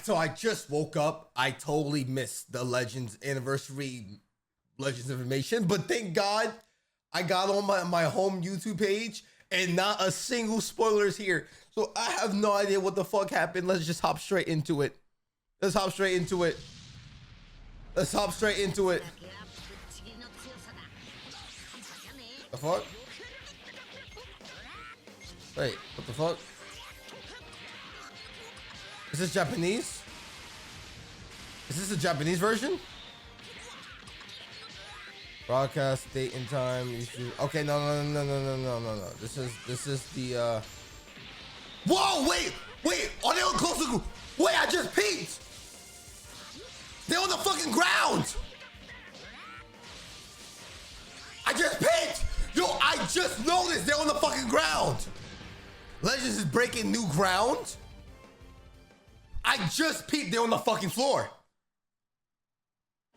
So I just woke up. I totally missed the Legends anniversary Legends information, but thank God I got on my home YouTube page and not a single spoiler is here. So I have no idea what the fuck happened. Let's just hop straight into it. Let's hop straight into it. Let's hop straight into it. The fuck? Wait, what the fuck? Is this Japanese? Is this a Japanese version? Broadcast date and time. Okay, no. This is the Whoa, wait! Are they on Kosoku? Wait, I just peeked! They're on the fucking ground! I just peeked! Yo, I just noticed they're on the fucking ground! Legends is breaking new ground? I just peeked, they're on the fucking floor.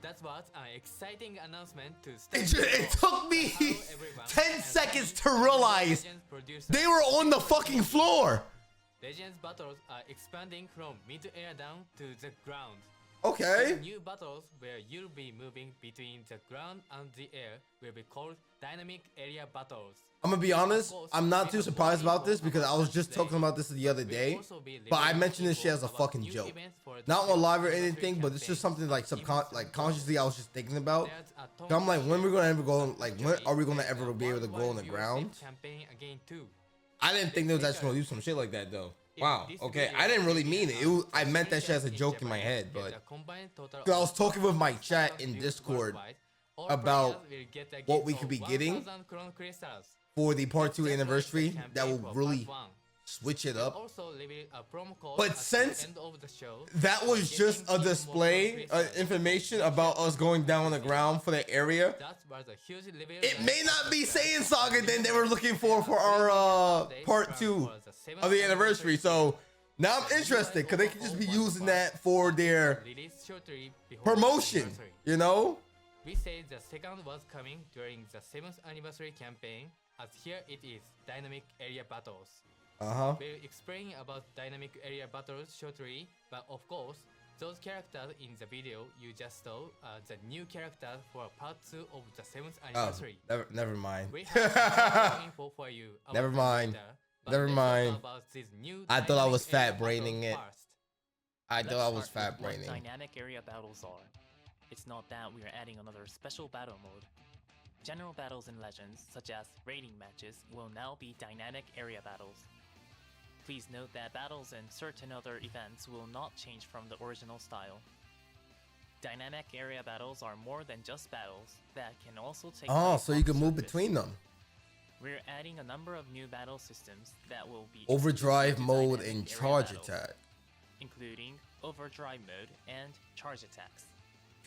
That was an exciting announcement to it took me 10 seconds to realize they were on the fucking floor. Legends battles are expanding from mid-air down to the ground. Okay. New battles where you'll be moving between the ground and the air will be called dynamic area battles. I'm gonna be honest, I'm not too surprised about this because I was just talking about this the other day, but I mentioned this shit as a fucking joke. Not on live or anything, but it's just something like consciously I was just thinking about. So I'm like, when are we gonna ever go, like, when are we gonna ever be able to go on the ground? I didn't think they was actually gonna do some shit like that though. Wow, okay, I didn't really mean it. I meant that shit as a joke in my head, but I was talking with my chat in Discord about what we could be getting for the part 2 anniversary that will really switch it up. But since that was just a display information about us going down on the ground for the area, it may not be Saiyan Saga then they were looking for our part 2 of the anniversary. So now I'm interested because they can just be using that for their promotion, you know? We said the second was coming during the 7th anniversary campaign, as here it is, dynamic area battles. We'll explain about dynamic area battles shortly, but of course, those characters in the video you just saw are the new characters for part 2 of the 7th anniversary. Oh, never mind. We have some info for you. Never mind. Never mind. I thought I was fat braining it. I thought I was fat braining. Dynamic area battles are. It's not that we are adding another special battle mode. General battles in Legends, such as raiding matches, will now be dynamic area battles. Please note that battles and certain other events will not change from the original style. Dynamic area battles are more than just battles that can also take place so you can move between them. We're adding a number of new battle systems that will be overdrive mode and charge attack, including overdrive mode and charge attacks.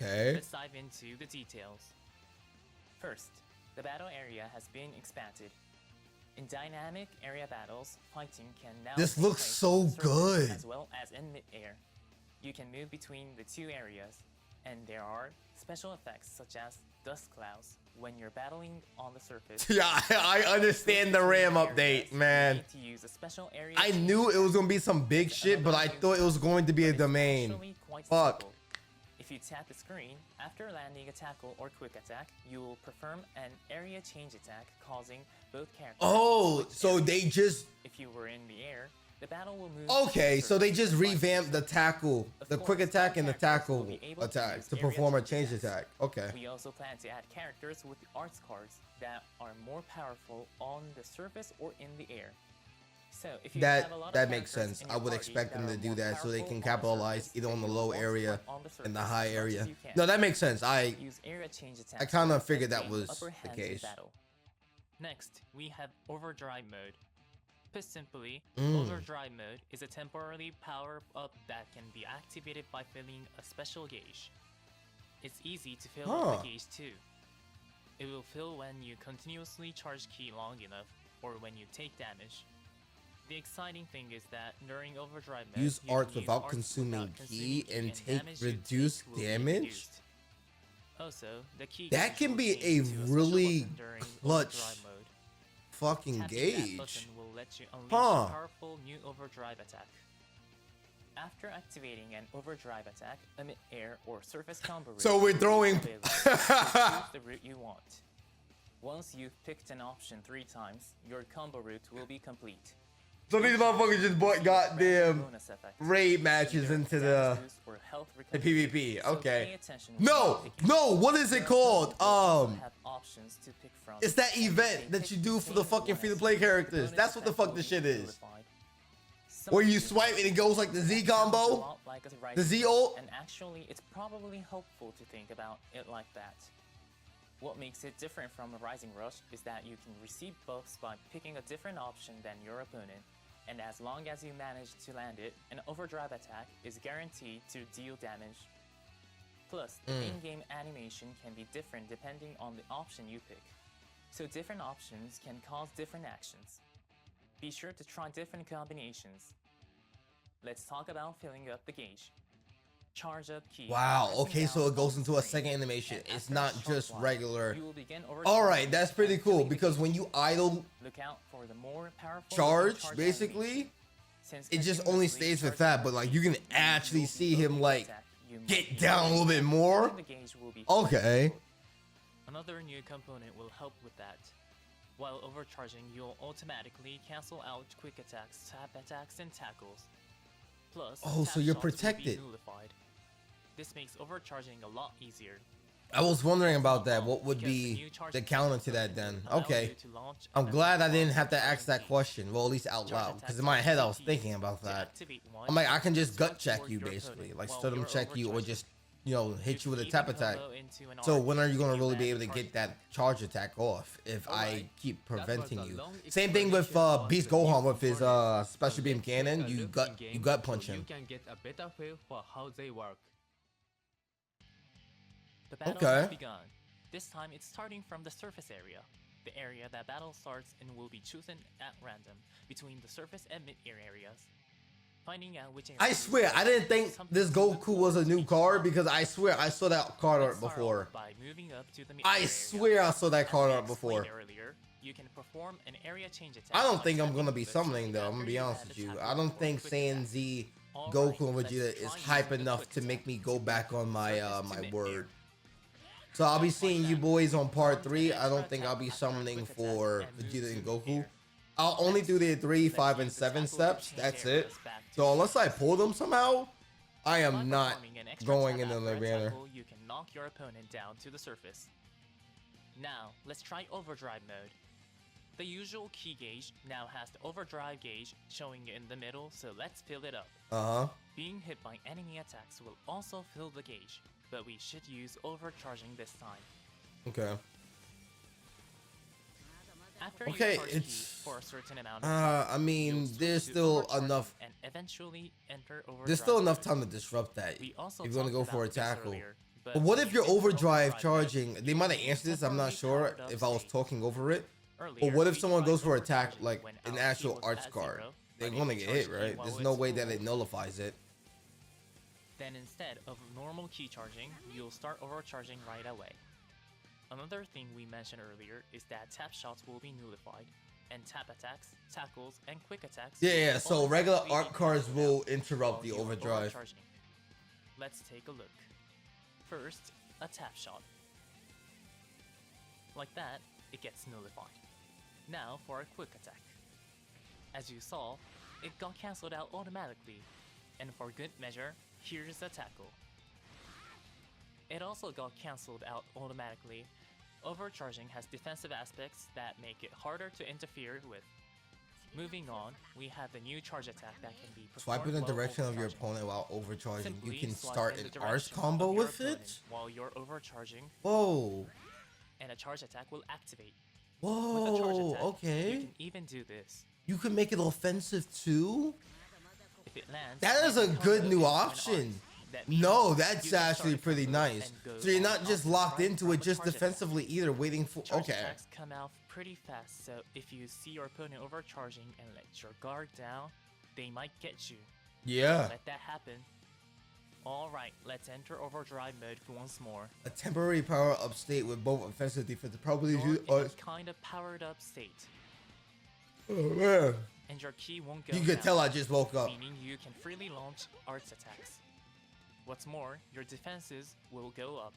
Okay. Let's dive into the details. First, the battle area has been expanded. In dynamic area battles, fighting can now this looks so good as well as in mid-air. You can move between the two areas, and there are special effects such as dust clouds when you're battling on the surface. Yeah, I understand the RAM update, man. To use a special area I knew it was gonna be some big shit, but I thought it was going to be a domain. Fuck. If you tap the screen, after landing a tackle or quick attack, you will perform an area change attack, causing both characters. Oh, so they just... If you were in the air, the battle will move... Okay, so they just revamped the tackle, the quick attack and the tackle attack to perform a change attack. Okay. We also plan to add characters with the arts cards that are more powerful on the surface or in the air. So if you that makes sense. I would expect them to do that so they can capitalize either on the low area and the high area. No, that makes sense. I kind of figured that was the case. Next, we have overdrive mode. Put simply, overdrive mode is a temporary power up that can be activated by filling a special gauge. It's easy to fill up the gauge too. It will fill when you continuously charge ki long enough or when you take damage. The exciting thing is that during overdrive mode, use arts without consuming ki and take reduced damage. Also, the key that can be a really clutch fucking gauge. Will let you unleash a powerful new overdrive attack. After activating an overdrive attack, emit air or surface combo route. So we're throwing. Choose the route you want. Once you've picked an option 3 times, your combo route will be complete. So these motherfuckers just bought goddamn raid matches into the PvP. Okay. No, what is it called? It's that event that you do for the fucking free-to-play characters. That's what the fuck this shit is. Where you swipe and it goes like the Z combo, the Z ult. And actually, it's probably helpful to think about it like that. What makes it different from a Rising Rush is that you can receive buffs by picking a different option than your opponent, and as long as you manage to land it, an overdrive attack is guaranteed to deal damage. Plus, the in-game animation can be different depending on the option you pick, so different options can cause different actions. Be sure to try different combinations. Let's talk about filling up the gauge. Charge up key. Wow, okay, so it goes into a second animation. It's not just regular. Alright, that's pretty cool, because when you idle charge, basically, it just only stays with that, but like you can actually see him like get down a little bit more. Okay. Another new component will help with that. While overcharging, you'll automatically cancel out quick attacks, tap attacks, and tackles. Plus, so you're protected. This makes overcharging a lot easier. I was wondering about that. What would be the counter to that then? Okay. I'm glad I didn't have to ask that question. Well, at least out loud. Because in my head, I was thinking about that. I'm like, I can just gut check you, basically. Like, sternum check you or just, you know, hit you with a tap attack. So when are you going to really be able to get that charge attack off if I keep preventing you? Same thing with Beast Gohan with his special beam cannon. You gut punch him. You can get a better feel for how they work. The battle has begun. This time it's starting from the surface area. The area that battle starts and will be chosen at random between the surface and mid-air areas. Finding out which area I swear, I didn't think this Goku was a new card because I swear I saw that card art before. I swear I saw that card art before. You can perform an area change attack. I don't think I'm gonna be summoning though. I'm gonna be honest with you. I don't think Saiyan Z, Goku, and Vegeta is hype enough to make me go back on my my word. So I'll be seeing you boys on part 3. I don't think I'll be summoning for Vegeta and Goku. I'll only do the 3, 5, and 7 steps. That's it. So unless I pull them somehow, I am not going into the banner. You can knock your opponent down to the surface. Now, let's try overdrive mode. The usual key gauge now has the overdrive gauge showing in the middle, so let's fill it up. Being hit by enemy attacks will also fill the gauge, but we should use overcharging this time. Okay. After you charge key for a certain amount of time, I mean, there's still enough. And eventually enter overdrive. There's still enough time to disrupt that. If you're gonna go for a tackle. But what if you're overdrive charging? They might have answered this. I'm not sure if I was talking over it. But what if someone goes for attack like an actual arch card? They're gonna get hit, right? There's no way that it nullifies it. Then instead of normal key charging, you'll start overcharging right away. Another thing we mentioned earlier is that tap shots will be nullified, and tap attacks, tackles, and quick attacks. Yeah, so regular arc cards will interrupt the overdrive. Let's take a look. First, a tap shot. Like that, it gets nullified. Now for a quick attack. As you saw, it got cancelled out automatically, and for good measure, here's a tackle. It also got cancelled out automatically. Overcharging has defensive aspects that make it harder to interfere with. Moving on, we have the new charge attack that can be performed swipe in the direction of your opponent while overcharging. You can start an arch combo with it? While you're overcharging. Whoa. And a charge attack will activate. Whoa, With a charge attack, okay. You can even do this. You can make it offensive too? If it lands, that is a good new option. No, that's actually pretty nice. So you're not just locked into it just defensively either, waiting for... Okay. Attacks come out pretty fast, so if you see your opponent overcharging and let your guard down, they might get you. Yeah. Let that happen. Alright, let's enter overdrive mode once more. A temporary power-up state with both offensive and defensive. Probably in a kind of powered up state. Oh man. and your ki won't go You could down, tell I just woke up. meaning you can freely launch arts attacks. What's more, your defenses will go up,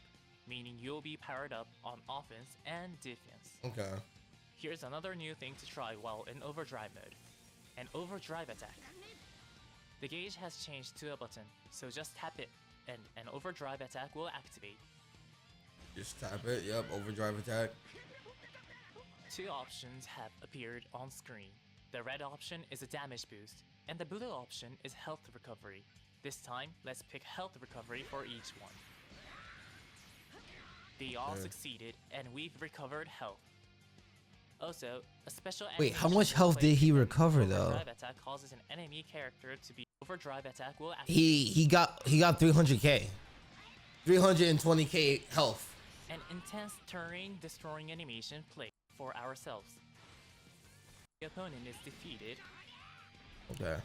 meaning you'll be powered up on offense and defense. Okay. Here's another new thing to try while in overdrive mode, an overdrive attack. The gauge has changed to a button, so just tap it and an overdrive attack will activate. Just tap it. Yep, overdrive attack. Two options have appeared on screen. The red option is a damage boost, and the blue option is health recovery. This time, let's pick health recovery for each one. They all succeeded, and we've recovered health. Also, a special Wait, how animation much will health play did he when recover though? overdrive attack causes an enemy character to be overdrive attack will activate. He got 300k, 320k health. An intense terrain destroying animation played for ourselves. The opponent is defeated. Okay.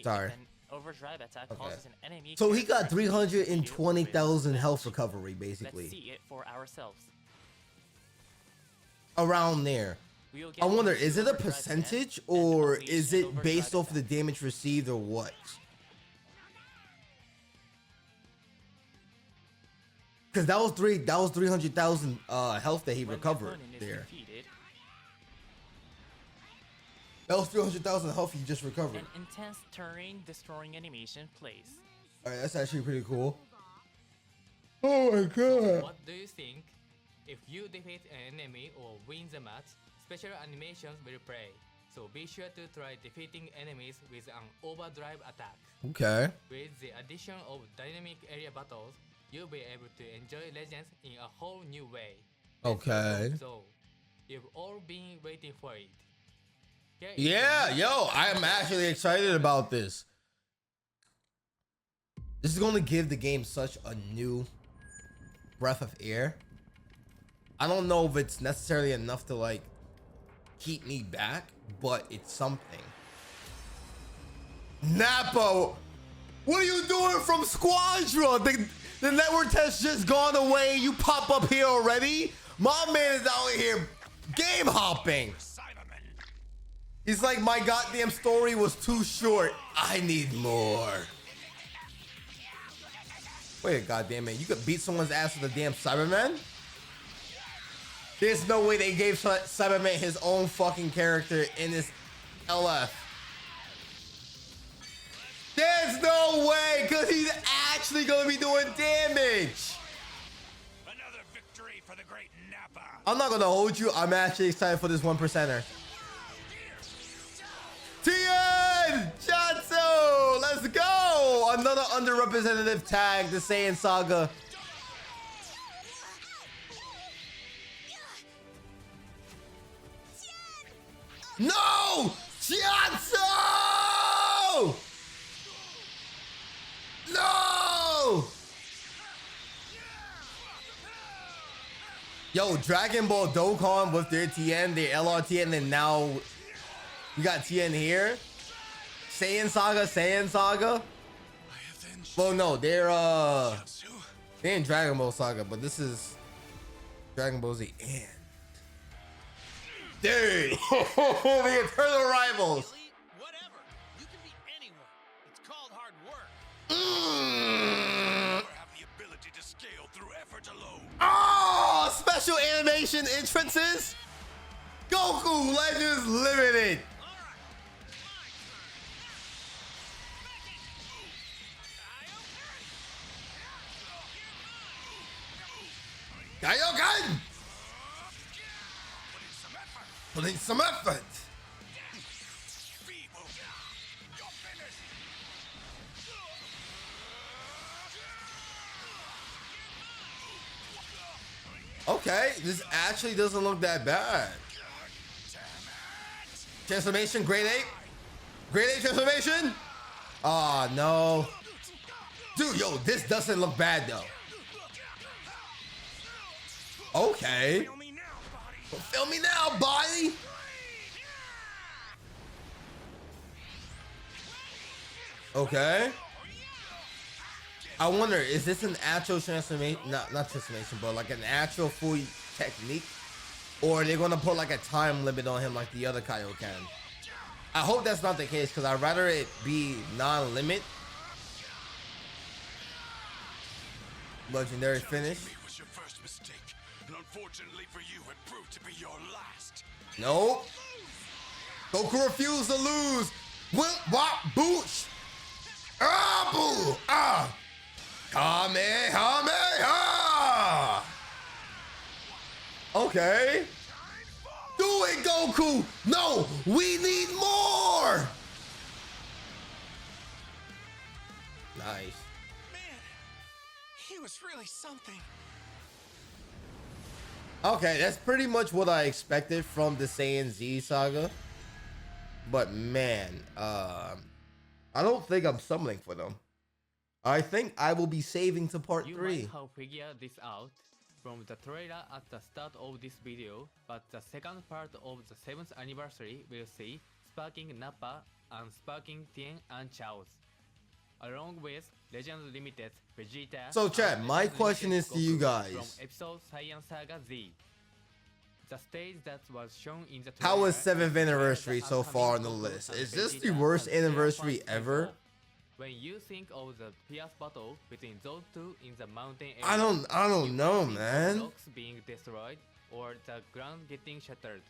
Sorry. An overdrive attack causes an enemy. So he got character to be defeated 320,000 with health match. recovery, Let's basically. see it for ourselves. Around there. We'll get I wonder, two is it a overdrive percentage events and or unleash is an it overdrive based off of the attack. damage received or what? Because that was 300,000 health that he When the recovered opponent is there. defeated, That was 300,000 health he just recovered. an intense terrain destroying animation plays. All right, that's actually pretty cool. Oh my god. What do you think? If you defeat an enemy or win the match, special animations will play. So be sure to try defeating enemies with an overdrive attack. Okay. With the addition of dynamic area battles, you'll be able to enjoy Legends in a whole new way. Okay. So, you've all been waiting for it. Here is Yeah, the- yo, I'm actually excited about this. This is going to give the game such a new breath of air. I don't know if it's necessarily enough to like keep me back, but it's something. Nappa, what are you doing from Squadra? The network test just gone away. You pop up here already? My man is out here game hopping. He's like, my goddamn story was too short. I need more. Wait a goddamn minute. You could beat someone's ass with a damn Cyberman? There's no way they gave Cyberman his own fucking character in this LF. There's no way, because he's actually going to be doing damage. Another victory for the great Nappa. I'm not going to hold you. I'm actually excited for this 1%er. Tien! Jatsu! Let's go! Another underrepresentative tag, the SAIYAN Saga. No! Jatsu! No! Yo, Dragon Ball Dokkan with their Tien, their LRT, and then now you got Tien here. SAIYAN Saga. Well, no, they're in Dragon Ball Saga, but this is Dragon Ball Z. And dude, the eternal rivals. Whatever. You can be anyone. It's called hard work. Mm. Or have the ability to scale through effort alone. Oh, special animation entrances. Goku Legends Limited. Kaioken! Putting some effort. Feeble. You're finished. Okay, this actually doesn't look that bad. Transformation, grade 8. Grade 8 transformation. Oh, no. Dude, yo, this doesn't look bad, though. Okay. Feel me now, buddy. Feel me now, body. Okay. I wonder, is this an actual transformation? Not transformation, but like an actual full technique? Or are they gonna put like a time limit on him like the other Kaioken? I hope that's not the case because I'd rather it be non-limit. Legendary finish. Was your first mistake, and unfortunately for you, it proved to be your last. Nope. Goku refused to lose. Wimp, wop, booch. Ah, boo. Ah. Kamehameha. Okay. Do it, Goku. No, we need more. Nice. Man, he was really something. Okay, that's pretty much what I expected from the Saiyan Z saga. But man, I don't think I'm summoning for them. I think I will be saving to part 3. You might have figured this out from the trailer at the start of this video, but the second part of the 7th anniversary will see Sparking Nappa and Sparking Tien and Chaos, along with Legends Limited Vegeta. So chat, and my Legends question Limited is to you Goku guys. From episode SAIYAN Saga Z. The stage that was shown in the How was trailer 7th anniversary so far on the list? Is this the worst anniversary ever? When you think of the fierce battle between those two in the mountain area, I don't know, think of man. blocks being destroyed or the ground getting shattered.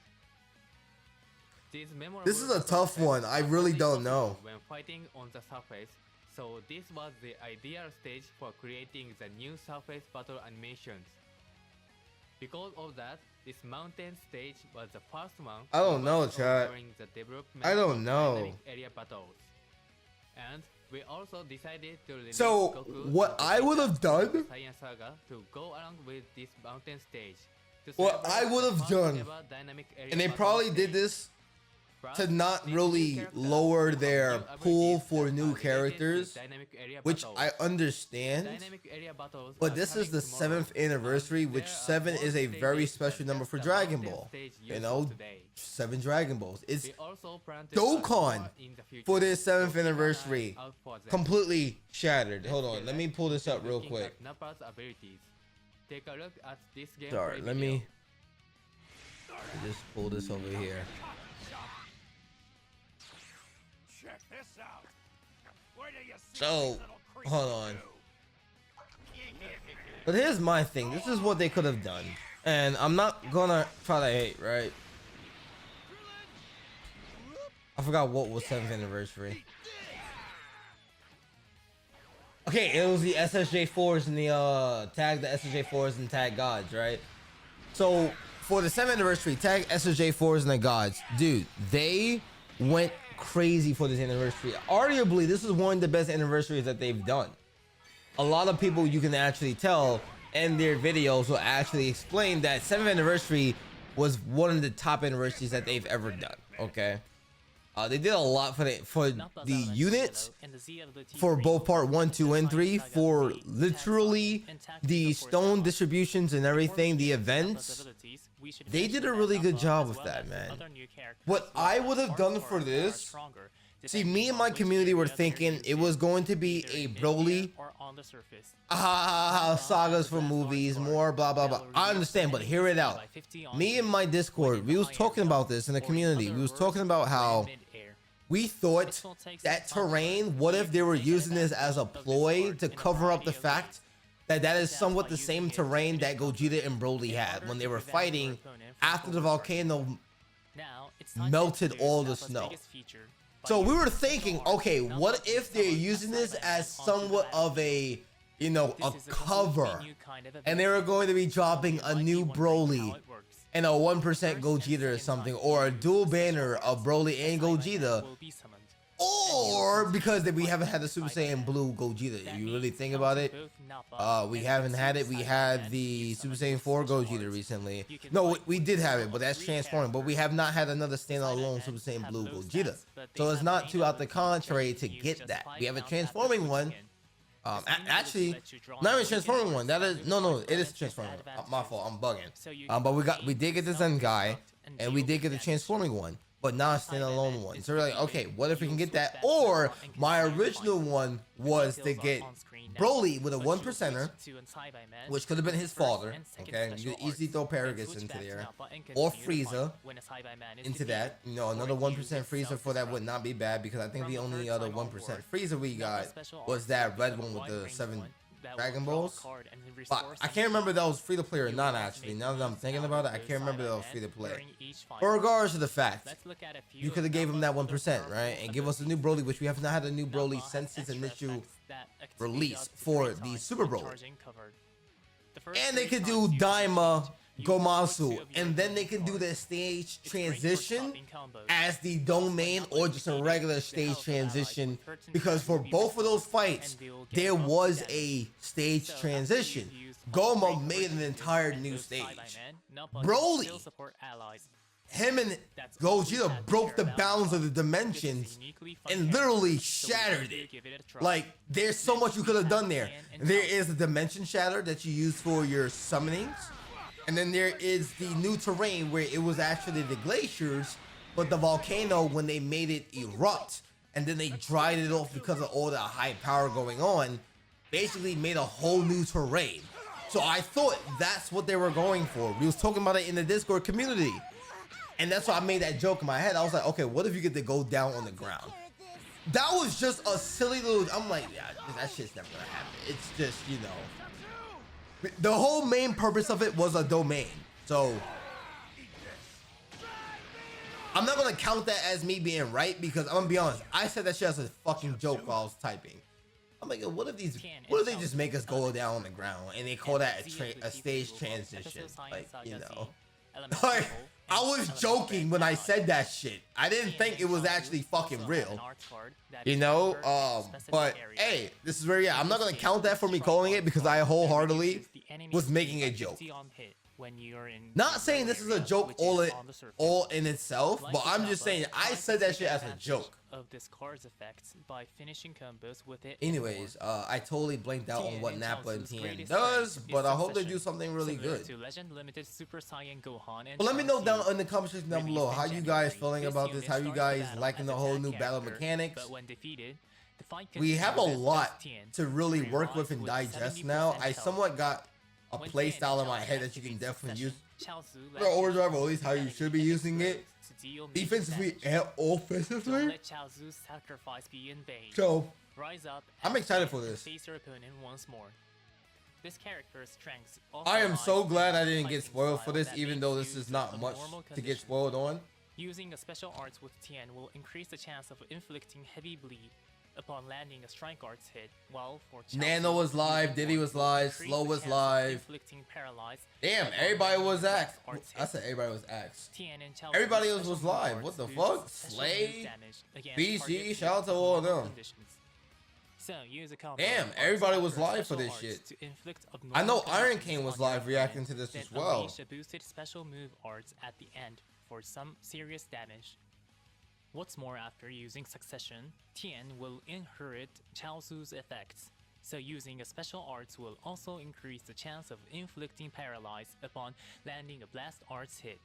This is a tough one. I really don't know. When fighting on the surface, so this was the ideal stage for creating the new surface battle animations. Because of that, this mountain stage was the first one. I don't know, developed chat. during the development I don't of know. dynamic area battles. And we also decided to release So, Goku what and I would Vegeta have done- from the Saiyan Saga to go along with this mountain stage. To What celebrate I would the have first done, ever dynamic area and they battle probably stage. did this Plus, to not these really new characters lower have their new pool abilities for that new are related to characters, dynamic area which battles. I understand. Dynamic area battles But are this is coming the tomorrow, 7th anniversary, and which there are 7 more is a very stages special than number just for the Dragon mountain Ball. stage You used know, today. 7 Dragon Balls. It's We also plan to Dokkan add more in the future, for this so 7th keep an eye anniversary. out for them. Completely shattered. Let's Hold get on, let right me pull this into up real looking quick. at Nappa's abilities. Take a look at this gameplay Sorry, let video. me just pull this over here. Check this out. Where do you see So, these little creatures hold on. do? But here's my thing. This is what they could have done. And I'm not gonna try to hate, right? I forgot what was 7th anniversary. Okay, it was the SSJ4s and the tag the SSJ4s and tag gods, right? So for the 7th anniversary, tag SSJ4s and the gods, dude, they went crazy for this anniversary. Arguably, this is one of the best anniversaries that they've done. A lot of people, you can actually tell in their videos, will actually explain that 7th anniversary was one of the top anniversaries that they've ever done. Okay, they did a lot for the units, for both part 1, 2, and 3, for literally the stone distributions and everything, the events. They did a really good job with that, man. What I would have done for this, see, me and my community were thinking it was going to be a Broly, sagas for movies, more blah blah blah. I understand, but hear it out. Me and my Discord, we was talking about this in the community. We was talking about how we thought that terrain, what if they were using this as a ploy to cover up the fact that that is somewhat the same terrain that Gogeta and Broly had when they were fighting after the volcano melted all the snow. So we were thinking, okay, what if they're using this as somewhat of a, you know, a cover, and they were going to be dropping a new Broly and a 1% Gogeta or something, or a dual banner of Broly and Gogeta, or because we haven't had the Super Saiyan Blue Gogeta. You really think about it, we haven't had it. We had the Super Saiyan 4 Gogeta recently. No, we did have it, but that's transforming. But we have not had another standalone Super Saiyan Blue Gogeta. So it's not too out the contrary to get that. We have a transforming one. Actually, not even transforming one. That is no, it is transforming one. My fault, I'm bugging. But we did get the Zenkai, and we did get the transforming one. but not a standalone one. So we're like, okay, what if we can get that? Or my original one was to get Broly with a 1%er, which could have been his father. Okay, you could easily throw Paragus into there, or Frieza into that. You know, another 1% Frieza for that would not be bad, because I think the only other 1% Frieza we got was that red one with the 7 Dragon Balls. But I can't remember if that was free to play or not, actually. Now that I'm thinking about it, I can't remember if that was free to play. But regardless of the fact, you could have gave him that 1%, right? And give us a new Broly, which we have not had a new Broly since its initial release for the Super Broly. And they could do Daima Gomasu, and then they can do the stage transition as the domain or just a regular stage transition, because for both of those fights there was a stage transition. Goma made an entire new stage. Broly, him and Gogeta broke the bounds of the dimensions and literally shattered it. Like, there's so much you could have done there. There is a dimension shatter that you use for your summonings. And then there is the new terrain where it was actually the glaciers, but the volcano, when they made it erupt and then they dried it off because of all the high power going on, basically made a whole new terrain. So I thought that's what they were going for. We was talking about it in the Discord community. And that's why I made that joke in my head. I was like, okay, what if you get to go down on the ground? That was just a silly little, I'm like, yeah, that shit's never gonna happen. It's just, you know. The whole main purpose of it was a domain. So I'm not gonna count that as me being right, because I'm gonna be honest, I said that shit as a fucking joke while I was typing. I'm like, what if they just make us go down on the ground and they call that a stage transition? Like, you know. Like, I was joking when I said that shit. I didn't think it was actually fucking real. You know, but hey, this is where, yeah, I'm not gonna count that for me calling it, because I wholeheartedly was making a joke. Not saying this is a joke all in itself, but I'm just saying I said that shit as a joke. Of this card's effects by finishing combos with it. Anyways, I totally blanked out on what Nappa and Tien does, but I hope they do something really good. But let me know down in the comment section down below how you guys feeling about this, how you guys liking the whole new battle mechanics. We have a lot to really work with and digest now. I somewhat got a play style in my head that you can definitely use for overdrive, or at least how you should be using it, defensively and offensively. So I'm excited for this. I am so glad I didn't get spoiled for this, even though this is not much to get spoiled on. Using a special arts with Tien will increase the chance of inflicting heavy bleed upon landing a strike arts hit, while for Nano was live, Diddy was live, Slow was live. Damn, everybody was axed. I said everybody was axed. Everybody else was live. What the fuck? Slay, BG, shout out to all of them. Damn, everybody was live for this shit. I know Iron King was live reacting to this as well. Boosted special move arts at the end for some serious damage. What's more, after using Succession, Tien will inherit Chaozu's effects, so using a special arts will also increase the chance of inflicting paralyze upon landing a blast arts hit.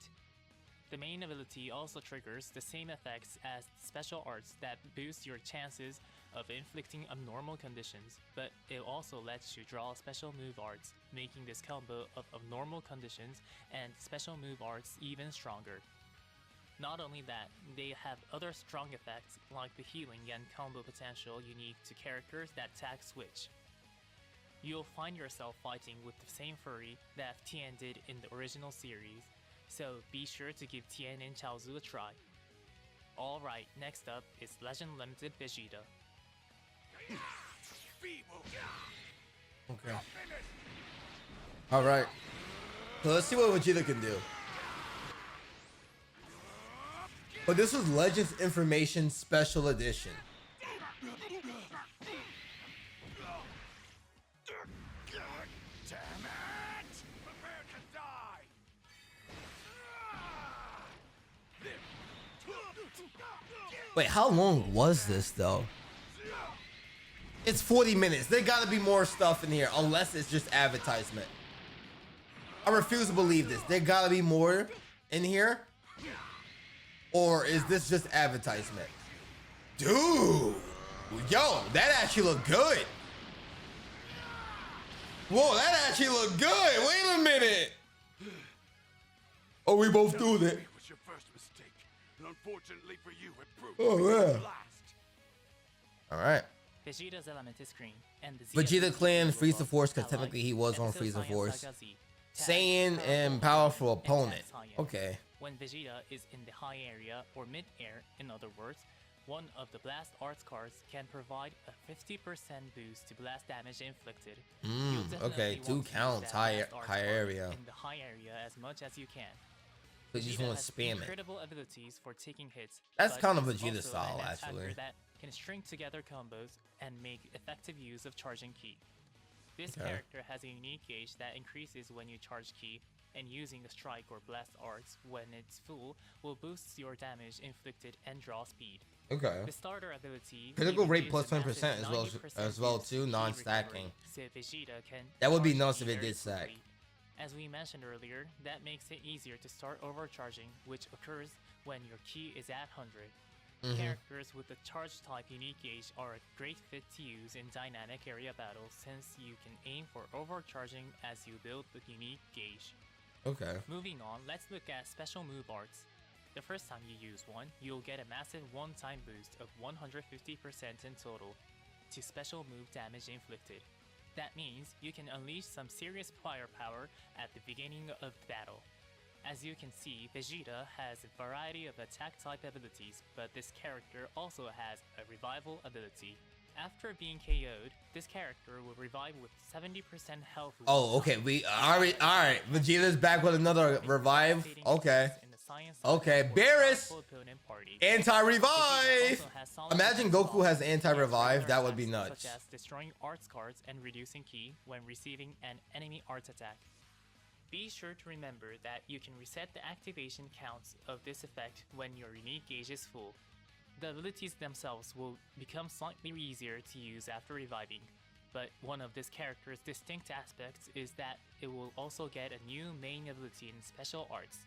The main ability also triggers the same effects as special arts that boost your chances of inflicting abnormal conditions, but it also lets you draw special move arts, making this combo of abnormal conditions and special move arts even stronger. Not only that, they have other strong effects like the healing and combo potential unique to characters that tag switch. You'll find yourself fighting with the same fury that Tien did in the original series, so be sure to give Tien and Chaozu a try. Alright, next up is Legend Limited Vegeta. Okay. Alright. So let's see what Vegeta can do. But this was Legends Information Special Edition. Wait, how long was this though? It's 40 minutes. There gotta be more stuff in here, unless it's just advertisement. I refuse to believe this. There gotta be more in here. Or is this just advertisement? Dude, yo, that actually looked good. Whoa, that actually looked good. Wait a minute. Oh, we both do that. It was your first mistake, and unfortunately for you, it proved Oh, to be your yeah. last. All right. Vegeta's element is green, and the Vegeta clan Frieza Force, because technically he was on Frieza Force. Saiyan and powerful opponent. Okay. When Vegeta is in the high area or mid-air, in other words, one of the blast arts cards can provide a 50% boost to blast damage inflicted. You'll definitely Okay, want 2 to use counts, that high blast arts card area. in the high area as much as you can. So you just Vegeta want has to spam it. incredible abilities for taking hits. That's but kind of is Vegeta also style, an attacker actually. that can string together combos and make effective use of charging ki. This Okay. character has a unique gauge that increases when you charge ki, and using a strike or blast arts when it's full will boost your damage inflicted and draw speed. Okay. The starter ability Critical even rate gives plus a 20% massive as well 90% boost too, to ki non-stacking. recovery, so Vegeta can That would be charge nuts ki if it very did stack. quickly. As we mentioned earlier, that makes it easier to start overcharging, which occurs when your ki is at 100. Characters with the charge type unique gauge are a great fit to use in dynamic area battles since you can aim for overcharging as you build the unique gauge. Okay. Moving on, let's look at special move arts. The first time you use one, you'll get a massive one-time boost of 150% in total to special move damage inflicted. That means you can unleash some serious firepower at the beginning of the battle. As you can see, Vegeta has a variety of attack type abilities, but this character also has a revival ability. After being KO'd, this character will revive with 70% health. Oh, okay. We all right. Vegeta's back with another revive. Okay. Okay, Barris, anti-revive. Imagine Goku has anti-revive. That would be nuts. Such as destroying arts cards and reducing ki when receiving an enemy arts attack. Be sure to remember that you can reset the activation counts of this effect when your unique gauge is full. The abilities themselves will become slightly easier to use after reviving, but one of this character's distinct aspects is that it will also get a new main ability in special arts.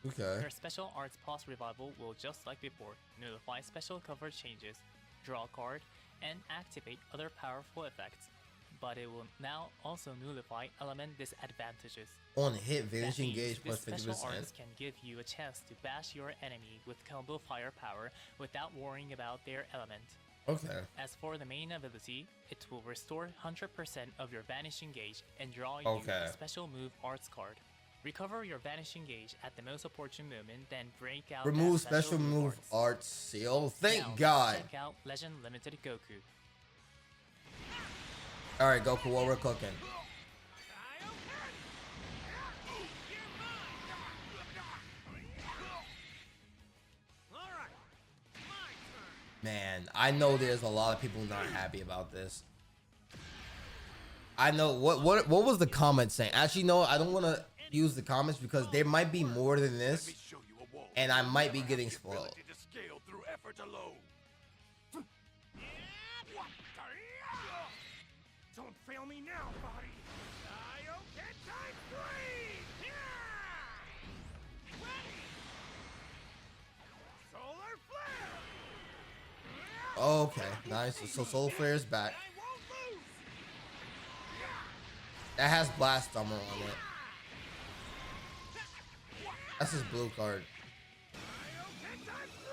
Okay. Their special arts post-revival will, just like before, nullify special cover changes, draw a card, and activate other powerful effects, but it will now also nullify element disadvantages. On hit, That vanishing means gauge plus this special 50%. arts can give you a chance to bash your enemy with combo firepower without worrying about their element. Okay. As for the main ability, it will restore 100% of your vanishing gauge and draw you Okay. a special move arts card. Recover your vanishing gauge at the most opportune moment, then break out Remove that special move arts. arts seal. Thank Now, God. Check out Legend Limited Goku. All right, Goku, what we're cooking? Man, I know there's a lot of people not happy about this. I know what was the comment saying? Actually, no, I don't want to use the comments because there might be more than Let this, me show you a wall. and I might be getting The spoiled. ability to scale through effort alone. Don't fail me now, body. Kaioken time 3! Ready! Solar flare! Okay, nice. So Soul Flare is back. I won't lose! That has Blast Armor on it. That's his blue card. Kaioken time 3!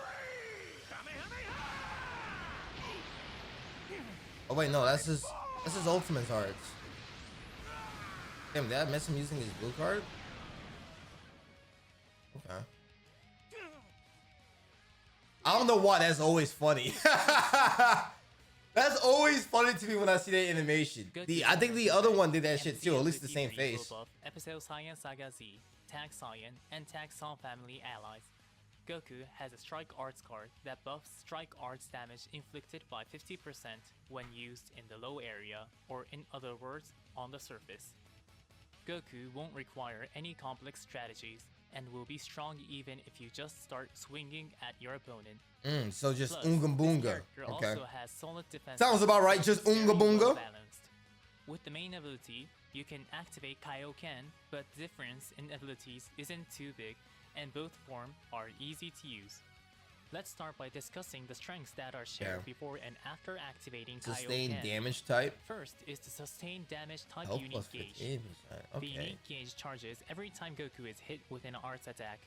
Kamehameha! Oh wait, no, that's his ultimate cards. Damn, did I miss him using his blue card? Okay. I don't know why that's always funny. That's always funny to me when I see that animation. I think the other one did that shit too, at least the same face. Episode SAIYAN Saga Z, Tag SAIYAN, and Tag Song family allies. Goku has a Strike Arts card that buffs Strike Arts damage inflicted by 50% when used in the low area, or in other words, on the surface. Goku won't require any complex strategies, and will be strong even if you just start swinging at your opponent. So just Plus, Unga this Boonga. character Okay. also has solid defense. Sounds about right, just Very Unga Boonga. well-balanced. With the main ability, you can activate Kaioken, but the difference in abilities isn't too big, and both forms are easy to use. Let's start by discussing the strengths that are shared before and after activating Sustained Kaioken. damage type. First is the sustained damage type Health unique plus gauge. 15%. The Okay. unique gauge charges every time Goku is hit with an arts attack.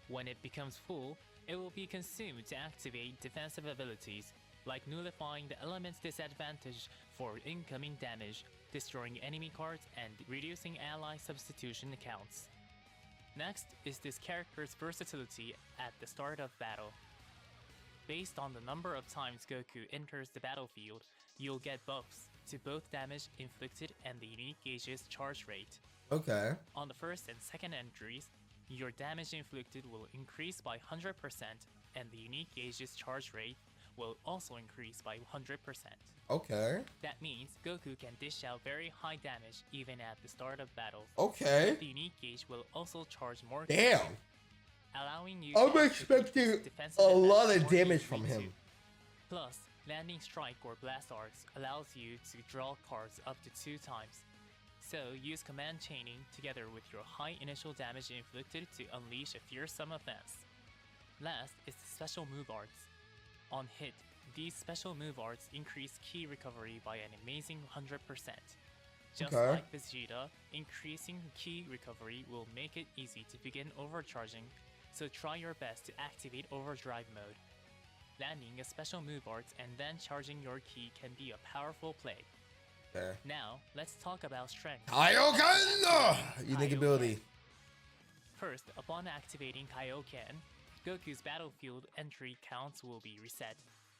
When it becomes full, it will be consumed to activate defensive abilities, like nullifying the element's disadvantage for incoming damage, destroying enemy cards, and reducing ally substitution counts. Next is this character's versatility at the start of battle. Based on the number of times Goku enters the battlefield, you'll get buffs to both damage inflicted and the unique gauge's charge rate. Okay. On the first and second entries, your damage inflicted will increase by 100% and the unique gauge's charge rate will also increase by 100%. Okay. That means Goku can dish out very high damage even at the start of battles. Okay. The unique gauge will also charge more Damn. damage, allowing you I'm to expecting execute defensive a lot attacks of more damage easily from him. too. Plus, landing strike or blast arts allows you to draw cards up to 2 times. So use command chaining together with your high initial damage inflicted to unleash a fearsome offense. Last is the special move arts. On hit, these special move arts increase ki recovery by an amazing 100%. Just Okay. like Vegeta, increasing ki recovery will make it easy to begin overcharging, so try your best to activate overdrive mode. Landing a special move arts and then charging your ki can be a powerful play. Okay. Now, let's talk about strength. Kaioken! Unique ability. First, upon activating Kaioken, Goku's battlefield entry counts will be reset,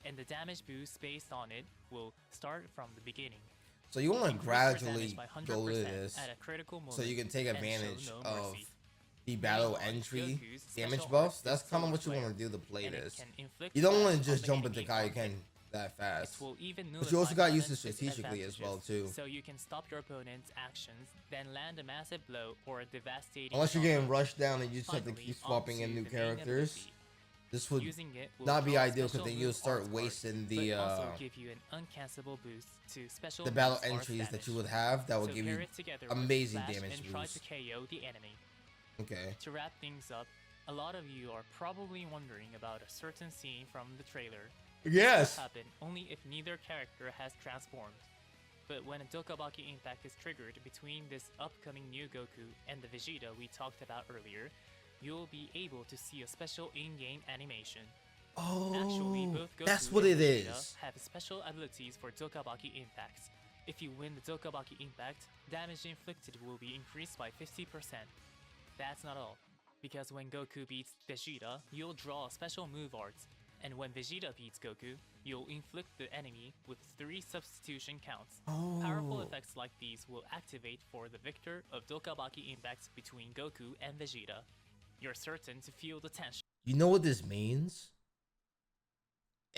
and the damage boost based on it will start from the beginning. So you want to Increase your gradually damage by 100% go to this at a critical so moment you can take and advantage show no of mercy. the battle Meanwhile, entry Goku's damage special buffs. arts That's is kind of solar what you want flare, to do to play and it this. can inflict You don't want damage to just on the jump into enemy on Kaioken hit. that It fast. will even But you also nullify got used to element's strategically as well too. so you can stop your opponent's actions, then land a massive blow or a devastating Unless you're combo. getting rushed down and you just have to Finally, keep swapping in onto new the main characters. ability. This would Using it will not be draw ideal because special then you'll move start arts cards, wasting but the also give you an uncancelable boost to special the battle moves arts entries that damage. you would have that will So give pair you it together with amazing Flash damage and try boost. to KO the enemy. Okay. To wrap things up, a lot of you are probably wondering about a certain scene from the trailer. Yes. Happen only if neither character has transformed. But when a Dokabaki impact is triggered between this upcoming new Goku and the Vegeta we talked about earlier, you'll be able to see a special in-game animation. Actually, Oh, both Goku that's what and it Vegeta is. have special abilities for Dokabaki impacts. If you win the Dokabaki impact, damage inflicted will be increased by 50%. That's not all, because when Goku beats Vegeta, you'll draw a special move arts, and when Vegeta beats Goku, you'll inflict the enemy with 3 substitution counts. Powerful Oh. effects like these will activate for the victor of Dokabaki impacts between Goku and Vegeta. You're certain to feel the tension. You know what this means?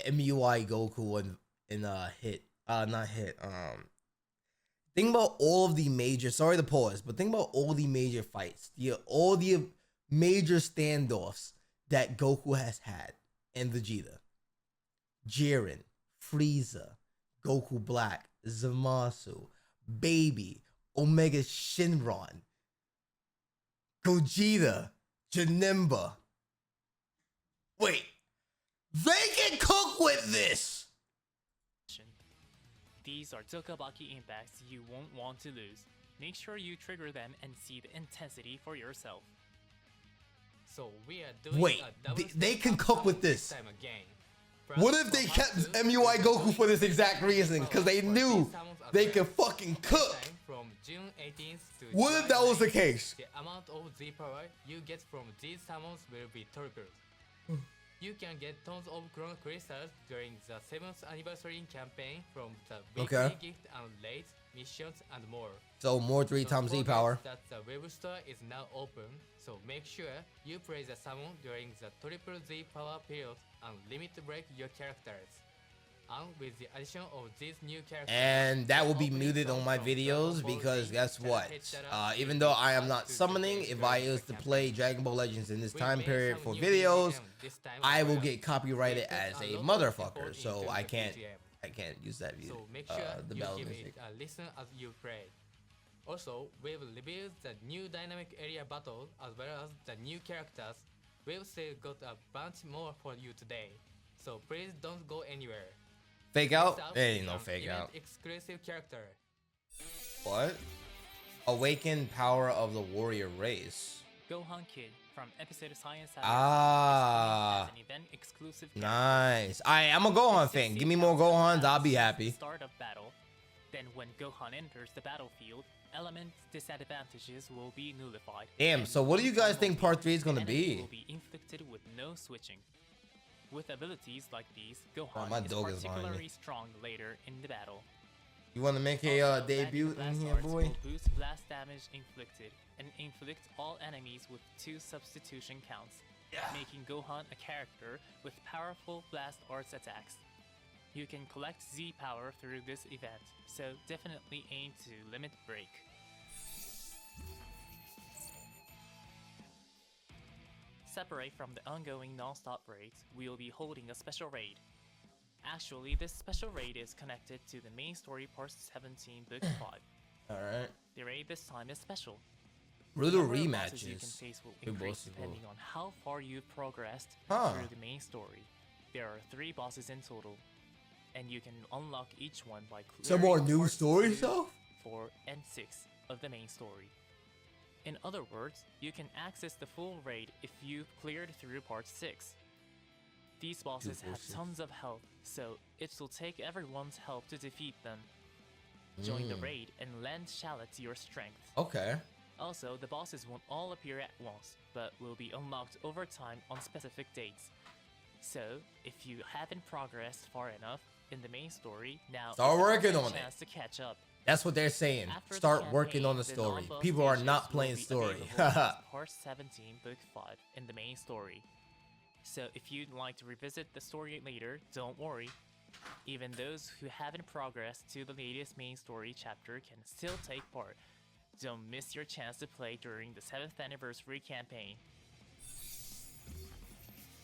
MUI Goku in hit. Not hit. Think about all of the major, sorry to pause, but think about all the major fights, all the major standoffs that Goku has had and Vegeta. Jiren, Frieza, Goku Black, Zamasu, Baby, Omega Shenron, Gogeta, Janemba. Wait, they can cook with this! These are Dokabaki impacts you won't want to lose. Make sure you trigger them and see the intensity for yourself. So we are doing Wait, a double they step can cook with upcoming this. time again. What if they kept MUI Goku for this exact reason? Because they knew they could fucking cook. From June 18th to What if that was the case? The amount of Z power you get from these summons will be tripled. You can get tons of Chrono Crystals during the 7th anniversary campaign from the weekly Okay. gift and raids, missions, and more. So more 3 Don't times Z forget power. That the web store is now open, so make sure you play the summon during the triple Z power period and limit break your characters. And with the addition of these new characters, And that will be opening muted on song my from videos Dragon Ball because Z, guess Shallot, what? Shallot, Even though I am will not be summoning, used if during I the was to campaign. play Dragon Ball Legends in this We time made period some for new videos, BGM this time I as will well. get copyrighted We put as a a lot of motherfucker. effort So into I the can't BGM. use that So make sure the you battle give music. it a listen as you play. Also, we will reveal the new dynamic area battles as well as the new characters we've still got a bunch more for you today, so please don't go anywhere. Fake out? Next up, There ain't no an fake event out. exclusive character. What? Awaken power of the warrior race. Gohan Kid from episode SAIYAN Saga Ah. as an event exclusive Nice. Alright, I'm a Gohan fan. Give me more Gohans, I'll be happy. Start of battle. Then when Gohan enters the battlefield, element disadvantages will be nullified. Damn, and so what do you guys Gohan think part 3 is gonna enemy be? will be inflicted with no switching. With abilities like these, Oh, Gohan my is dog is behind me. particularly strong later in the battle. You wanna make a Also, debut magic in blast here, arts boy? will boost blast damage inflicted and inflict all enemies with 2 substitution counts, making Gohan a character with powerful blast arts attacks. You can collect Z power through this event, so definitely aim to limit break. Separate from the ongoing non-stop raids, we will be holding a special raid. Actually, this special raid is connected to the main story part 17 book 5. Alright. The raid this time is special. Little The number of bosses you can rematches. face will Good increase bosses, depending on how far you've progressed Huh. through the main story. There are 3 bosses in total, and you can unlock each one by Some clearing more new parts story 2, stuff? 4, and 6 of the main story. In other words, you can access the full raid if you've cleared through part 6. These bosses have tons of health, so it will take everyone's help to defeat them. Join the raid and lend Shallot to your strength. Okay. Also, the bosses won't all appear at once, but will be unlocked over time on specific dates. So, if you haven't progressed far enough in the main story, now Start is the working perfect on it. chance to catch up. That's what they're saying. After the Start working campaign, on the the story. non-boss People are stages not will playing be story. available as Part 17, Book 5 in the main story. So if you'd like to revisit the story later, don't worry. Even those who haven't progressed to the latest main story chapter can still take part. Don't miss your chance to play during the 7th anniversary campaign.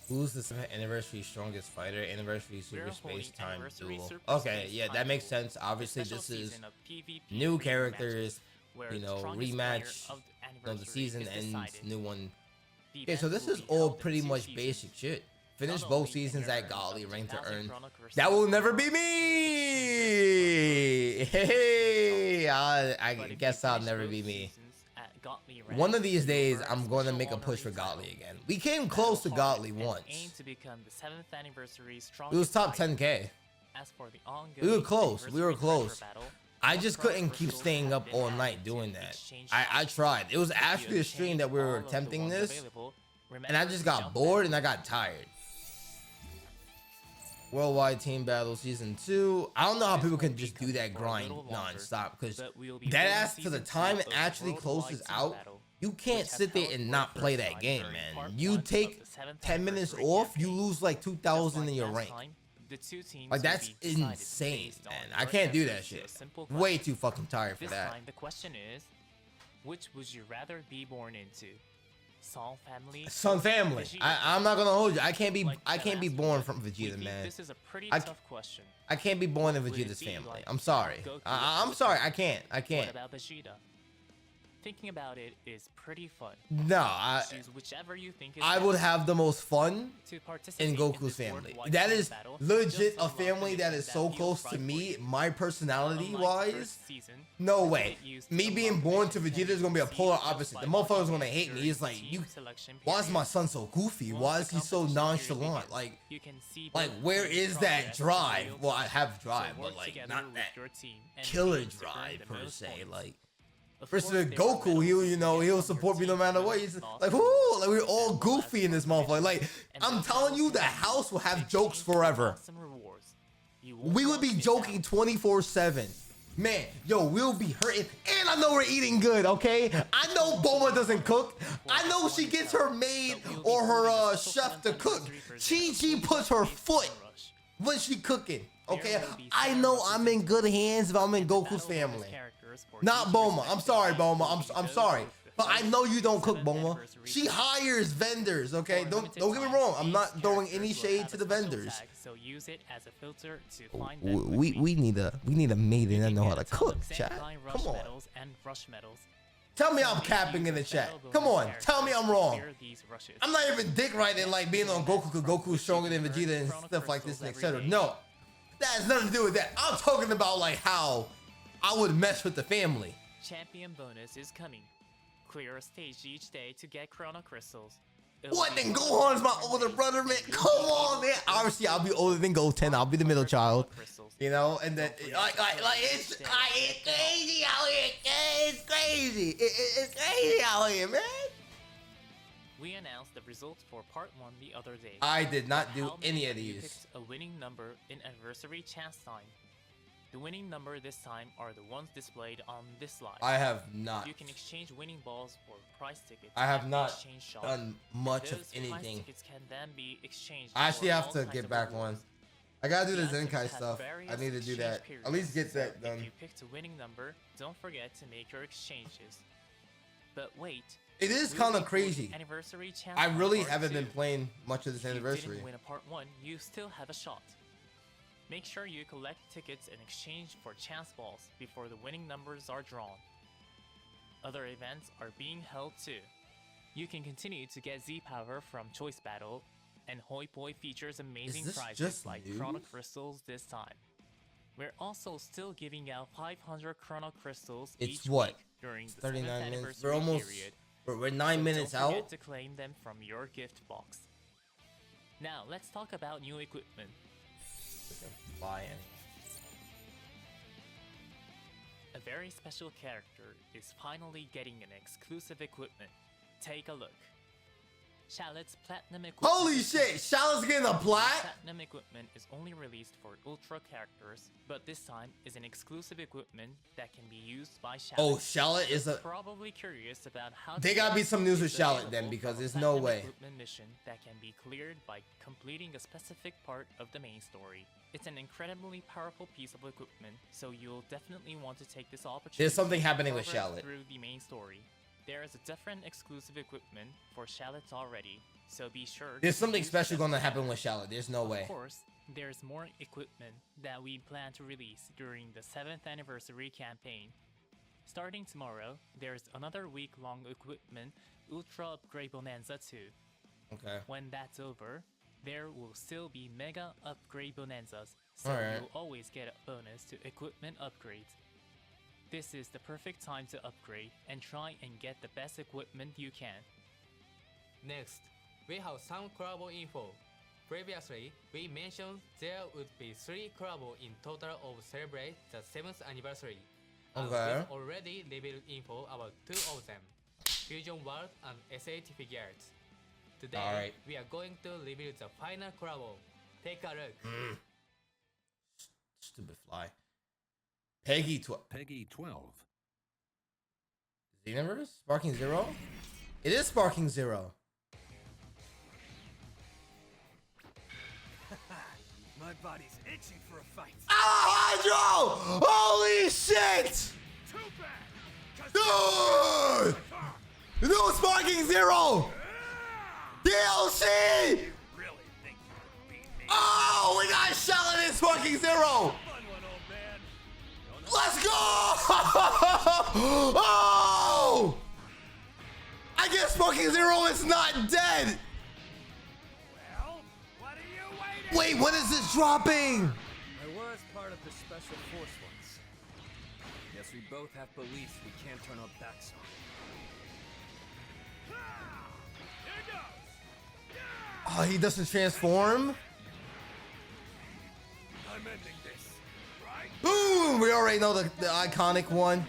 Who's the 7th anniversary strongest fighter? Anniversary Super We're Space holding Time Anniversary Duel. Super Okay, Space yeah, Time that makes Duel, sense. a Obviously, special this is season of PvP new rematches, characters. where You the know, strongest rematch. player of No, the anniversary season is ends. decided. New one. The Okay, so event this will is be all held in pretty 2 much seasons. basic shit. Finish Not both only seasons can you at earn Godly some rank to 2000 earn. Chrono Curse That will points never from be the me. Hey, I But if guess you I'll finish never both be me. seasons at Godly rank, One of these you'll days, earn a I'm going to special make a push for honorary Godly title. again. We came close to Battle hard Godly and once. aim to become the 7th anniversary It strongest was top fighter. 10K. As for the ongoing We were close. We were anniversary close. treasure battle, I more just Chrono couldn't keep crystals staying have up been all added night to doing the that. exchange I box. tried. It was If you actually a stream that we obtain were all of the attempting ones this, available, and I remember just to got jump bored back. and I got tired. Worldwide Team Battle Season 2. I don't know how This people can won't be just do coming that for a grind little longer, non-stop, because but we will be that holding ass to the season 2 time it of the actually Worldwide closes Team out, Battle, you can't which has sit there held and for not the play first that time game, during man. part You 1 of take the 7th 10 minutes anniversary off, you campaign. lose like Just 2,000 like in your last rank. time, the 2 teams Like, will that's be decided insane, based on man. your I can't do answers that to a shit. simple Way question. too fucking tired for This that. time, the question is, which would you rather be born into? Son family? Son family. Vegeta? I'm not gonna hold you. I can't be Like the last born one, from we Vegeta, think man. This is a pretty I tough question. I can't be born in Would it Vegeta's be family. like I'm sorry. Goku I'm as a sorry. son? I can't. I What can't. about Vegeta? Thinking about it is pretty fun. No, Choose whichever you think is I would best. have the most fun To participate in Goku's this family. worldwide That team is battle, legit just a unlock the family that mission is so feels close right to for me, you. my personality Unlike the wise. first season, No the way. ticket used to Me being unlock born to missions Vegeta is gonna be a can polar be just opposite. by The motherfucker's watching gonna it hate me. during He's like, team you. selection Why is period. my son so goofy? Why Once is he the so competition period nonchalant? begins, Like, you can see like both where teams' is that progress drive? in real Well, I time. have So drive, work but like together not with that your team and killer aim to earn drive the per most se. points. Like. Of Versus course, there are Goku, medals he'll, you you can know, get he'll from your support me no team matter for what. those He's boss like, rewards, whoo, like we're all as well as goofy in this some motherfucker. Like, missions. And I'm those telling you, medals the can house will be have exchanged jokes for forever. awesome rewards. You won't We would want be to miss joking out. 24/7. Man, yo, we'll be hurting. And I know we're eating good, okay? I know Bulma doesn't cook. I know she gets her maid or her chef to cook. Chi puts her foot when she cooking, okay? I know I'm in good hands if I'm in Goku's family. Not Bulma. I'm sorry, Bulma. I'm sorry. But I know you don't cook, Bulma. She hires vendors, okay? Don't get me wrong. I'm not throwing any shade to the vendors. So use it as a filter to find We need a maiden that know how to cook, chat. Come on. Medals and rush medals. Tell me I'm capping in the chat. Come on, tell me I'm wrong. I'm not even dick riding like being on Goku because Goku is stronger than Vegeta and stuff like this and etc. No, that has nothing to do with that. I'm talking about like how I would mess with the family. Champion bonus is coming. Clear a stage each day to get Chrono Crystals. What? Then Gohan's my older brother, man. Come on, man. Obviously, I'll be older than Goten. I'll be the middle child. You know, and then like it's crazy out here. It's crazy. It's crazy out here, man. We announced the results for part 1 the other day. I did not do any of these. Picked a winning number in anniversary chance time. The winning number this time are the ones displayed on this slide. I have not. You can exchange winning balls for prize tickets. I have not exchange shop. done much of Those anything. prize tickets can then be exchanged. I actually for have all to kinds get of back rewards. one. I gotta do the The items Zenkai have stuff. I various need to do that. exchange At least get that periods. done. If you picked a winning number, don't forget to make your exchanges. But wait. It is we'll kind be of crazy. doing Anniversary chance I on really part haven't 2. been playing much of this If anniversary. you didn't win a part 1, you still have a shot. Make sure you collect tickets in exchange for chance balls before the winning numbers are drawn. Other events are being held too. You can continue to get Z Power from Choice Battle, and Hoi Poi features amazing this prizes just like news? Chrono Crystals this time. We're also still giving out 500 Chrono Crystals It's each what? week during the 39 7th minutes. anniversary We're almost. period. We're 9 minutes Don't forget out. to claim them from your gift box. Now let's talk about new equipment. Flying. A very special character is finally getting an exclusive equipment. Take a look. Shallot's Platinum equipment. Holy shit! Shallot's getting a plat. Platinum equipment is only released for Ultra characters, but this time is an exclusive equipment that can be used by Shallot. Oh, Shallot is a. Probably curious about how They gotta be some news with Shallot then, because there's no way. Equipment mission that can be cleared by completing a specific part of the main story. It's an incredibly powerful piece of equipment, so you'll definitely want to take this opportunity. There's something happening with progress Shallot. through the main story. There is a different exclusive equipment for Shallot already, so be sure. There's to something use special them. gonna happen with Shallot. There's no way. Of course, there's more equipment that we plan to release during the 7th anniversary campaign. Starting tomorrow, there's another week-long equipment Ultra Upgrade Bonanza 2. Okay. When that's over, there will still be Mega Upgrade Bonanzas, so Alright. you'll always get a bonus to equipment upgrades. This is the perfect time to upgrade and try and get the best equipment you can. Next, we have some collabo info. Previously, we mentioned there would be 3 collabo in total of celebrate the 7th anniversary. And Okay. we've already revealed info about 2 of them, Fusion World and SAT Figures. Today, Alright. we are going to reveal the final collabo. Take a look. Stupid fly. Peggy 12. Peggy 12. Xenoverse? Sparking Zero? It is Sparking Zero. My body's itching for a fight. Alejandro! Holy shit! Too bad! 'Cause Dude! No Sparking Zero! DLC! really think you can beat me? Oh, we got Shallot in Sparking Zero! Fun one, old man. Let's go! Oh! I guess Sparking Zero is not dead! Well, what are you waiting? Wait, what is this dropping? I was part of the special force once. Guess we both have beliefs we can't turn our backs on. Here goes. Oh, he doesn't transform? I'm ending this. Right? Boom! We already know the iconic one.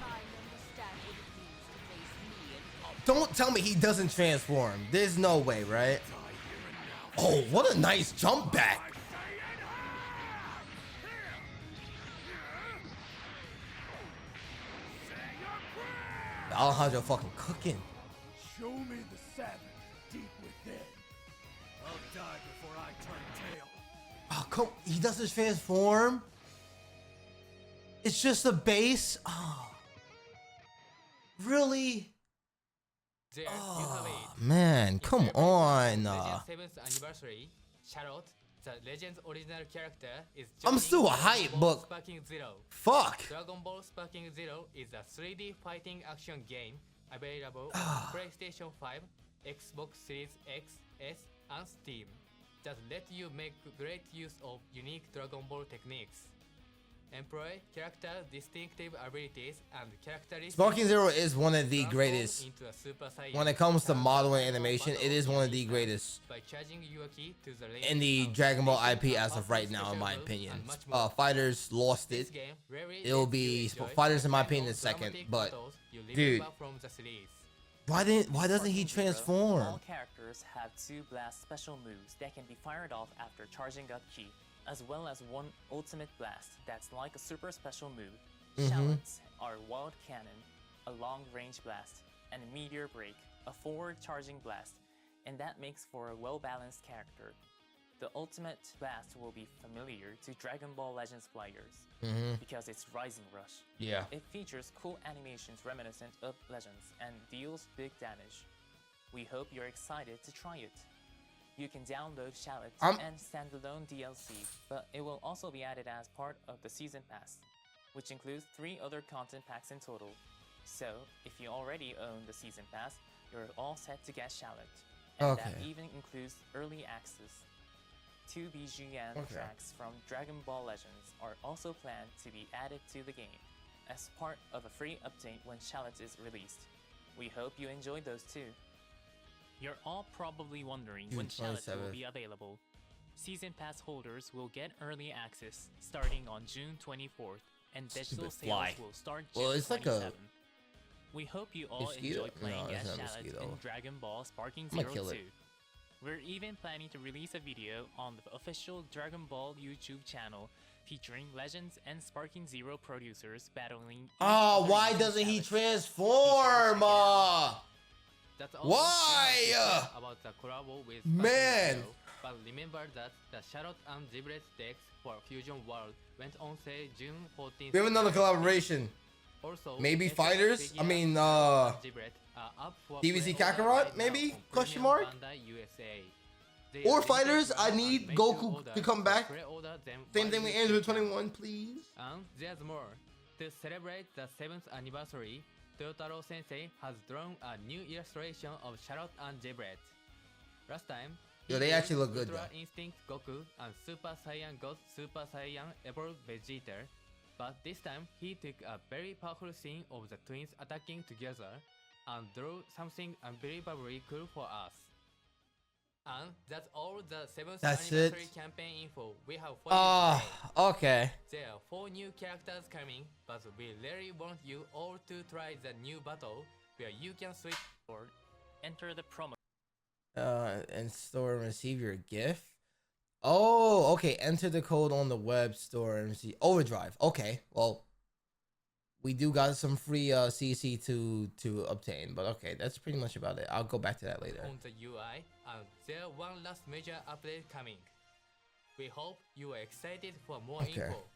Don't tell me he doesn't transform. There's no way, right? Oh, what a nice jump back. Alejandro fucking cooking. Show me the savage deep within. I'll die before I turn tail. Oh, come. He doesn't transform. It's just a base. Oh. Really? There you have it. Man, come on. Legends 7th anniversary, Shallot, the Legends original character, is I'm still joining hype, Dragon Ball but- Sparking Zero. Fuck. Dragon Ball Sparking Zero is a 3D fighting action game available on PlayStation 5, Xbox Series X, S, and Steam that let you make great use of unique Dragon Ball techniques. Employ character distinctive abilities and characteristics. Sparking Zero is one of the greatest. Into a Super Saiyan. When it comes to modeling animation, it is one of the greatest by charging your key to the in the Dragon Ball IP as of right now, in my opinion. Fighters lost it. It'll be Fighters, in my opinion, in second. But dude, why doesn't he transform? All characters have 2 blast special moves that can be fired off after charging up ki, as well as 1 ultimate blast that's like a super special move. Shallots are Wild Cannon, a long-range blast, and Meteor Break, a forward charging blast, and that makes for a well-balanced character. The ultimate blast will be familiar to Dragon Ball Legends players because it's Rising Rush. Yeah. It features cool animations reminiscent of Legends and deals big damage. We hope you're excited to try it. You can download Shallot and standalone DLC, but it will also be added as part of the Season Pass, which includes 3 other content packs in total. So, if you already own the Season Pass, you're all set to get Shallot. And that even includes early access. 2 BGM tracks from Dragon Ball Legends are also planned to be added to the game, as part of a free update when Shallot is released. We hope you enjoyed those too. You're all probably wondering when Shallot will be available. Season Pass holders will get early access starting on June 24th, and digital sales will start June 27th. We hope you all enjoy playing as Shallot in Dragon Ball Sparking Zero 2. We're even planning to release a video on the official Dragon Ball YouTube channel featuring Legends and Sparking Zero producers battling. Oh, why doesn't he transform? That's all why? About the collab with Man. Zero, but remember that the Shallot and Zebret decks for Fusion World went on sale June 14th. We have another collaboration. Also, maybe Fighters? I mean, DVC Kakarot, maybe? Question mark? Or Fighters? I need Goku to come back. Same thing with Android 21, please. And there's more. To celebrate the 7th anniversary, Toyotaro Sensei has drawn a new illustration of Shallot and Zebret. Last time, yo, they actually look good Ultra though. Instinct Goku and Super Saiyan God Super Saiyan Evolved Vegeta. But this time, he took a very powerful scene of the twins attacking together and drew something unbelievably cool for us. And that's all the 7th anniversary campaign info we have for you. Okay. There are 4 new characters coming, but we really want you all to try the new battle where you can switch or enter the promo. And store and receive your gift. Oh, okay. Enter the code on the web store and see Overdrive. Okay, well, we do got some free CC to obtain, but okay, that's pretty much about it. I'll go back to that later. On the UI, and there's one last major update coming. We hope you are excited for more info.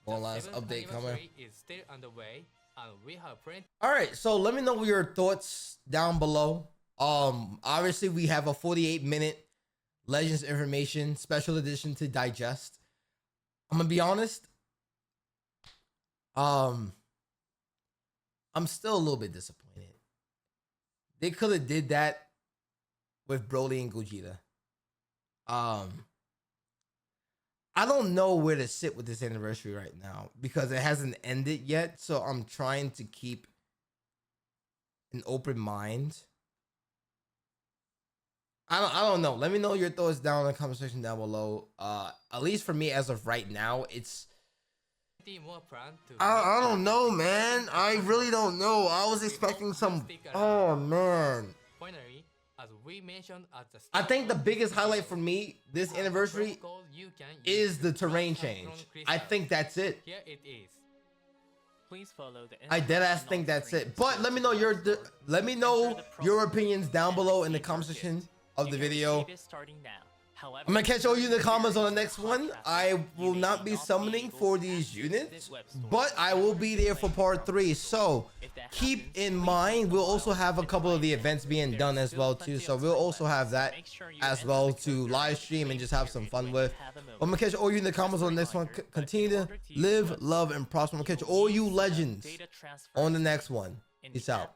One last update coming. Is still underway, and we have plenty. All right, so let me know your thoughts down below. Obviously we have a 48-minute Legends information special edition to digest. I'm gonna be honest. I'm still a little bit disappointed. They could have did that with Broly and Gogeta. I don't know where to sit with this anniversary right now because it hasn't ended yet. So I'm trying to keep an open mind. I don't know. Let me know your thoughts down in the comment section down below. At least for me, as of right now, it's. I don't know, man. I really don't know. I was expecting some. Oh man. Finally, as we mentioned at the I think the biggest highlight for me this anniversary is the terrain change. I think that's it. Here it is. Please follow the I deadass think that's it. But let me know your opinions down below in the comment section of the video. I'm gonna catch all you in the comments on the next one. I will not be summoning for these units, but I will be there for part 3. So keep in mind, we'll also have a couple of the events being done as well too. So we'll also have that as well to live stream and just have some fun with. I'm gonna catch all you in the comments on the next one. Continue to live, love, and prosper. I'm gonna catch all you legends on the next one. Peace out.